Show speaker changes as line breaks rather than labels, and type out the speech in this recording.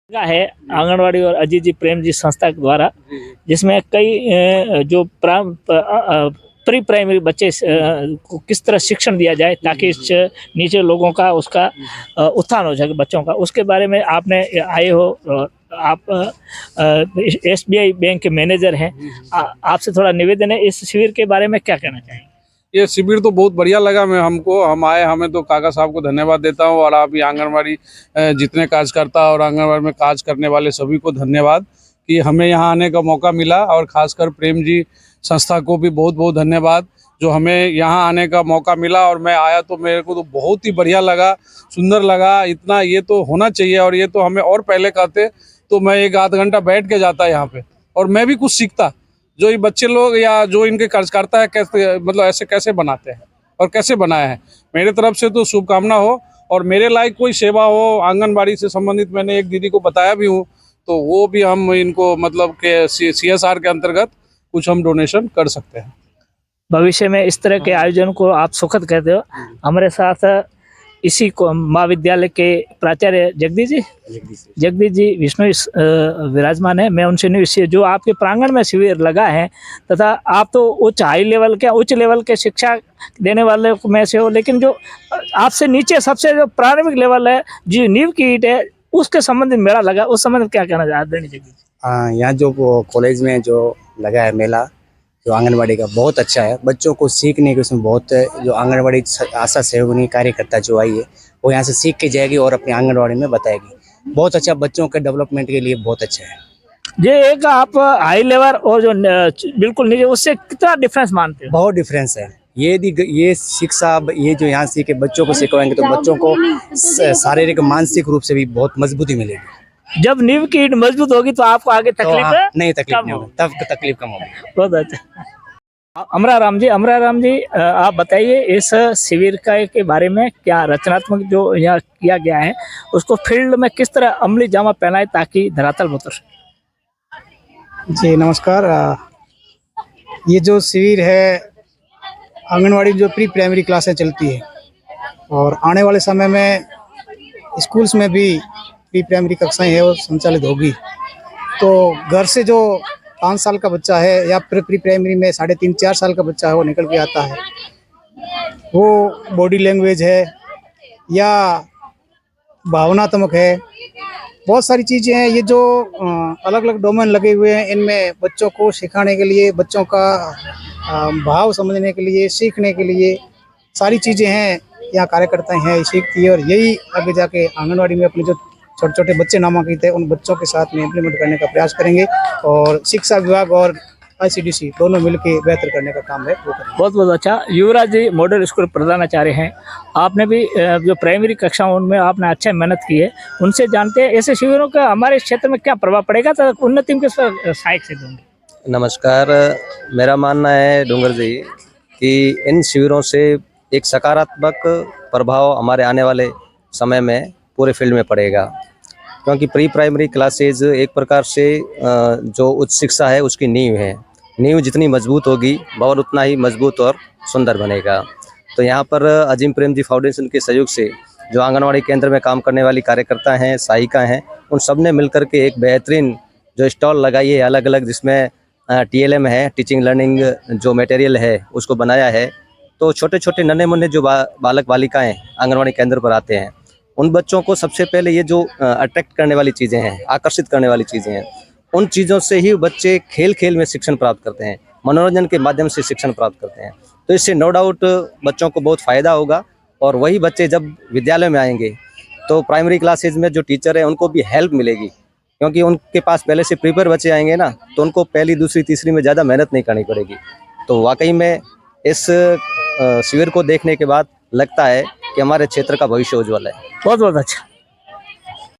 का है आंगनवाड़ी और अजीत जी प्रेम जी संस्था के द्वारा, जिसमें कई जो प्री प्राइमरी बच्चे को किस तरह शिक्षण दिया जाए ताकि इस नीचे लोगों का उसका उत्थान हो सके बच्चों का, उसके बारे में आपने आए हो। आप एसबीआई बैंक के मैनेजर हैं, आपसे थोड़ा निवेदन है, इस शिविर के बारे में क्या कहना चाहेंगे?
ये शिविर तो बहुत बढ़िया लगा हमको, हम आए, हमें तो काका साहब को धन्यवाद देता हूँ और आप ये आंगनवाड़ी जितने कार्यकर्ता और आंगनवाड़ी में काज करने वाले सभी को धन्यवाद कि हमें यहाँ आने का मौका मिला, और खासकर प्रेम जी संस्था को भी बहुत बहुत धन्यवाद जो हमें यहाँ आने का मौका मिला। और मैं आया तो मेरे को तो बहुत ही बढ़िया लगा, सुंदर लगा। इतना ये तो होना चाहिए, और ये तो हमें और पहले कहते तो मैं एक आध घंटा बैठ के जाता यहाँ पे और मैं भी कुछ सीखता, जो ये बच्चे लोग या जो इनके कार्यकर्ता है कैसे, मतलब ऐसे कैसे बनाते हैं और कैसे बनाए हैं। मेरे तरफ से तो शुभकामना हो, और मेरे लायक कोई सेवा हो आंगनबाड़ी से संबंधित, मैंने एक दीदी को बताया भी हूँ, तो वो भी हम इनको मतलब के CSR के अंतर्गत कुछ हम डोनेशन कर सकते हैं।
भविष्य में इस तरह के आयोजन को आप सुखद कहते हो। हमारे साथ इसी को महाविद्यालय के प्राचार्य जगदीश जी विष्णु विराजमान है। मैं उनसे निवेदन, जो आपके प्रांगण में शिविर लगा है तथा आप तो उच्च लेवल के शिक्षा देने वाले में से हो, लेकिन जो आपसे नीचे सबसे जो प्रारंभिक लेवल है, जो नींव की ईंट है, उसके संबंधित मेला लगा, उस संबंध में क्या कहना चाहते हैं?
यहाँ जो कॉलेज में जो लगा है मेला जो आंगनवाड़ी का, बहुत अच्छा है। बच्चों को सीखने के उसमें बहुत जो आंगनवाड़ी आशा सहयोगिनी कार्यकर्ता जो आई है वो यहाँ से सीख के जाएगी और अपनी आंगनवाड़ी में बताएगी। बहुत अच्छा, बच्चों के डेवलपमेंट के लिए बहुत अच्छा है।
ये एक आप हाई लेवल और जो बिल्कुल नीचे, उससे कितना डिफरेंस मानते हो?
बहुत डिफरेंस है। ये शिक्षा, ये जो यहाँ सीखे बच्चों को सिखवाएंगे तो बच्चों को शारीरिक मानसिक रूप से भी बहुत मजबूती मिलेगी।
जब नींव की ईंट मजबूत होगी तो आपको आगे तकलीफ
नहीं होगी, तब तकलीफ कम होगी।
बहुत अच्छा। अमरा राम जी, आप बताइए इस शिविर के बारे में, क्या रचनात्मक जो यहाँ किया गया है उसको फील्ड में किस तरह अमली जामा पहनाए ताकि धरातल पर उतर सके?
जी नमस्कार। ये जो शिविर है आंगनवाड़ी जो प्री प्राइमरी क्लासें चलती है, और आने वाले समय में स्कूल्स में भी प्री प्राइमरी कक्षाएं है वो संचालित होगी। तो घर से जो 5 साल का बच्चा है या प्री प्राइमरी में 3.5-4 साल का बच्चा है वो निकल के आता है, वो बॉडी लैंग्वेज है या भावनात्मक है, बहुत सारी चीज़ें हैं। ये जो अलग अलग डोमेन लगे हुए हैं, इनमें बच्चों को सिखाने के लिए, बच्चों का भाव समझने के लिए, सीखने के लिए सारी चीज़ें हैं। यहाँ कार्यकर्ता हैं सीखती है, और यही आगे जाके आंगनवाड़ी में अपने जो छोटे छोटे बच्चे नामांकित है उन बच्चों के साथ में इम्प्लीमेंट करने का प्रयास करेंगे, और शिक्षा विभाग और ICDC दोनों मिलकर बेहतर करने का काम है वो करेंगे।
बहुत बहुत अच्छा। युवराज जी मॉडल स्कूल प्रधानाचार्य हैं, आपने भी जो प्राइमरी कक्षाओं में आपने अच्छा मेहनत की है, उनसे जानते हैं ऐसे शिविरों का हमारे क्षेत्र में क्या प्रभाव पड़ेगा, तो उन्नति में किस पर सहायक से देंगे?
नमस्कार, मेरा मानना है डूंगर जी कि इन शिविरों से एक सकारात्मक प्रभाव हमारे आने वाले समय में पूरे फील्ड में पड़ेगा, क्योंकि प्री प्राइमरी क्लासेज एक प्रकार से जो उच्च शिक्षा है उसकी नींव है। नींव जितनी मजबूत होगी भवन उतना ही मजबूत और सुंदर बनेगा। तो यहाँ पर अजीम प्रेम जी फाउंडेशन के सहयोग से जो आंगनवाड़ी केंद्र में काम करने वाली कार्यकर्ता हैं, सहायिका हैं, उन सब ने मिलकर के एक बेहतरीन जो स्टॉल लगाई है अलग अलग, जिसमें TLM है, टीचिंग लर्निंग जो मटेरियल है उसको बनाया है। तो छोटे छोटे नन्हे मुन्ने जो बालक बालिकाएँ आंगनवाड़ी केंद्र पर आते हैं, उन बच्चों को सबसे पहले ये जो अट्रैक्ट करने वाली चीज़ें हैं, आकर्षित करने वाली चीज़ें हैं, उन चीज़ों से ही बच्चे खेल खेल में शिक्षण प्राप्त करते हैं, मनोरंजन के माध्यम से शिक्षण प्राप्त करते हैं। तो इससे नो डाउट बच्चों को बहुत फ़ायदा होगा, और वही बच्चे जब विद्यालय में आएंगे तो प्राइमरी क्लासेज में जो टीचर है उनको भी हेल्प मिलेगी, क्योंकि उनके पास पहले से प्रिपेयर बच्चे आएंगे ना, तो उनको पहली दूसरी तीसरी में ज़्यादा मेहनत नहीं करनी पड़ेगी। तो वाकई में इस शिविर को देखने के बाद लगता है कि हमारे क्षेत्र का भविष्य उज्ज्वल है।
बहुत बहुत अच्छा।